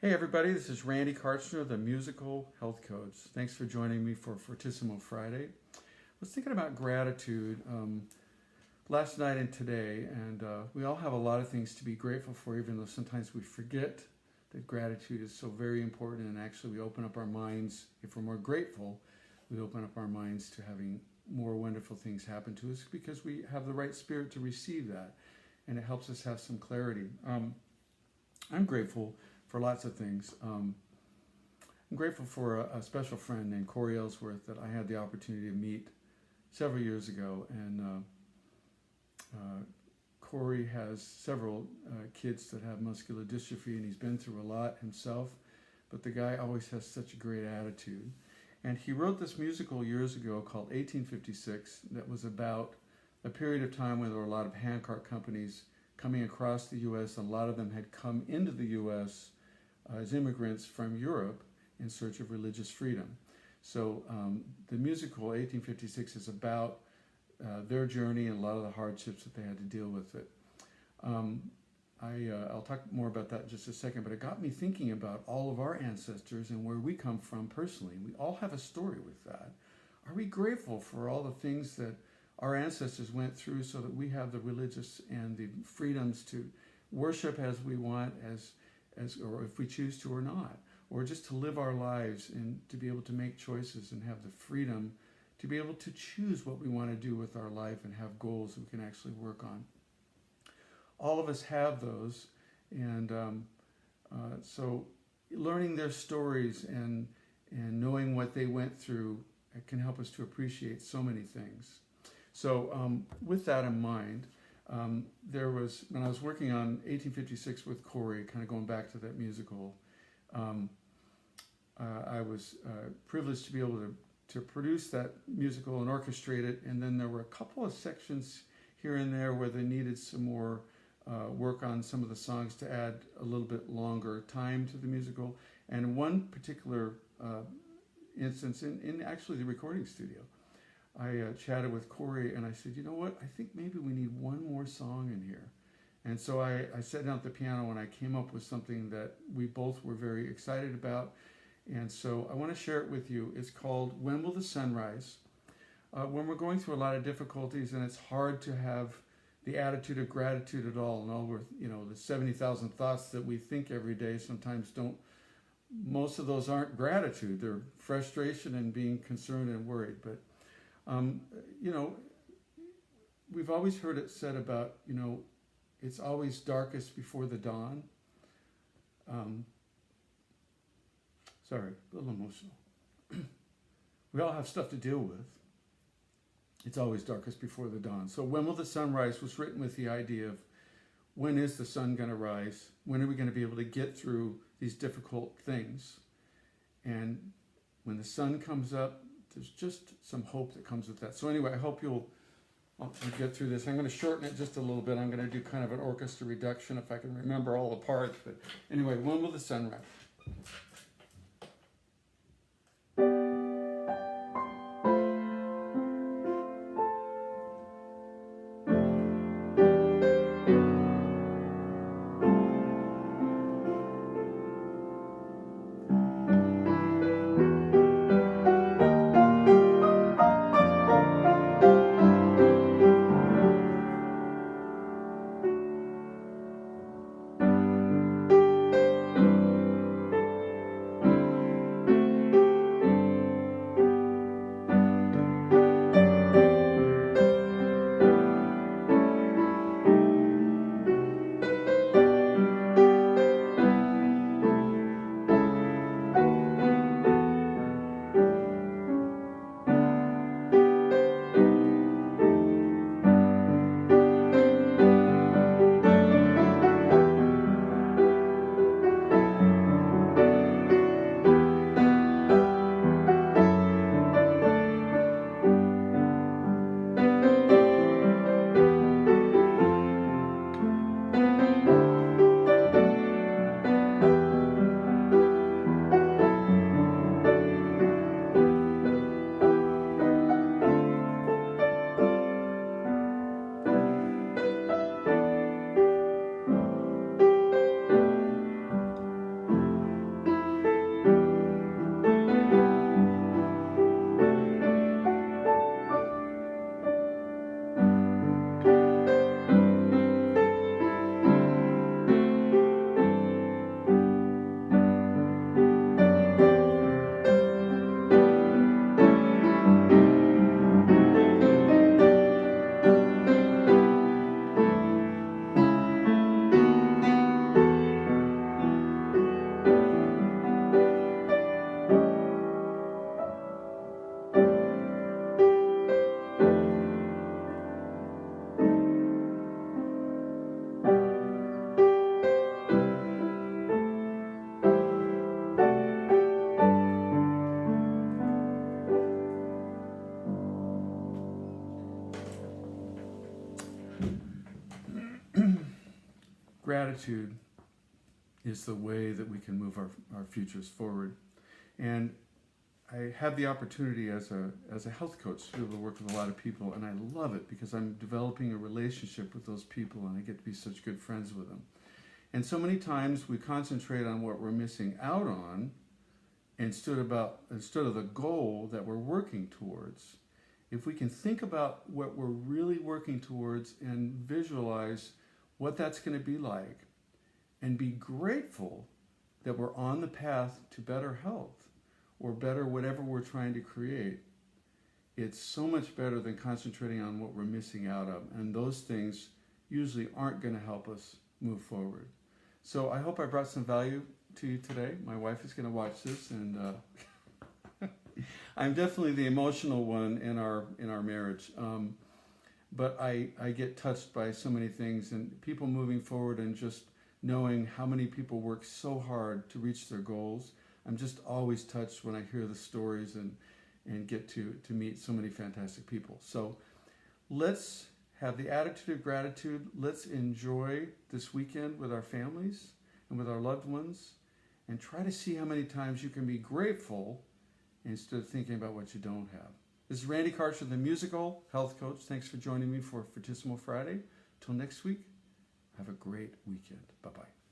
Hey everybody, this is Randy Karchner of the Musical Health Coach. Thanks for joining me for Fortissimo Friday. I was thinking about gratitude last night and today, and we all have a lot of things to be grateful for, even though sometimes we forget that gratitude is so very important, and actually we open up our minds. If we're more grateful, we open up our minds to having more wonderful things happen to us because we have the right spirit to receive that, and it helps us have some clarity. I'm grateful for lots of things. I'm grateful for a special friend named Corey Ellsworth that I had the opportunity to meet several years ago. And Corey has several kids that have muscular dystrophy, and he's been through a lot himself. But the guy always has such a great attitude. And he wrote this musical years ago called 1856 that was about a period of time when there were a lot of handcart companies coming across the U.S., and a lot of them had come into the U.S. As immigrants from Europe in search of religious freedom. So the musical 1856 is about their journey and a lot of the hardships that they had to deal with it. I'll talk more about that in just a second, but it got me thinking about all of our ancestors and where we come from personally. We all have a story with that. Are we grateful for all the things that our ancestors went through so that we have the religious and the freedoms to worship as we want, or if we choose to or not, or just to live our lives and to be able to make choices and have the freedom to be able to choose what we want to do with our life and have goals that we can actually work on. All of us have those, and so learning their stories and knowing what they went through can help us to appreciate so many things. So with that in mind, there was, when I was working on 1856 with Corey, kind of going back to that musical, I was privileged to be able to produce that musical and orchestrate it, and then there were a couple of sections here and there where they needed some more work on some of the songs to add a little bit longer time to the musical, and one particular instance in actually the recording studio. I chatted with Corey and I said, you know what, I think maybe we need one more song in here. And so I sat down at the piano and I came up with something that we both were very excited about. And so I want to share it with you. It's called When Will the Sun Rise? When we're going through a lot of difficulties and it's hard to have the attitude of gratitude at all, and all the 70,000 thoughts that we think every day sometimes don't, most of those aren't gratitude. They're frustration and being concerned and worried. But we've always heard it said about, it's always darkest before the dawn. Sorry, a little emotional. We all have stuff to deal with. It's always darkest before the dawn. So When Will the Sun Rise was written with the idea of when is the sun going to rise? When are we going to be able to get through these difficult things? And when the sun comes up, there's just some hope that comes with that. So anyway, I hope you'll get through this. I'm going to shorten it just a little bit. I'm going to do kind of an orchestra reduction if I can remember all the parts. But anyway, When Will the Sun Rise? gratitude is the way that we can move our futures forward. And I have the opportunity as a health coach to be able to work with a lot of people, and I love it because I'm developing a relationship with those people, and I get to be such good friends with them. And so many times we concentrate on what we're missing out on instead of the goal that we're working towards. If we can think about what we're really working towards and visualize what that's going to be like, and be grateful that we're on the path to better health or better whatever we're trying to create, it's so much better than concentrating on what we're missing out of. And those things usually aren't going to help us move forward. So I hope I brought some value to you today. My wife is going to watch this, and I'm definitely the emotional one in our marriage. But I get touched by so many things, and people moving forward, and just knowing how many people work so hard to reach their goals. I'm just always touched when I hear the stories and get to meet so many fantastic people. So let's have the attitude of gratitude. Let's enjoy this weekend with our families and with our loved ones, and try to see how many times you can be grateful instead of thinking about what you don't have. This is Randy Karcher, the musical health coach. Thanks for joining me for Fortissimo Friday. Till next week, have a great weekend. Bye-bye.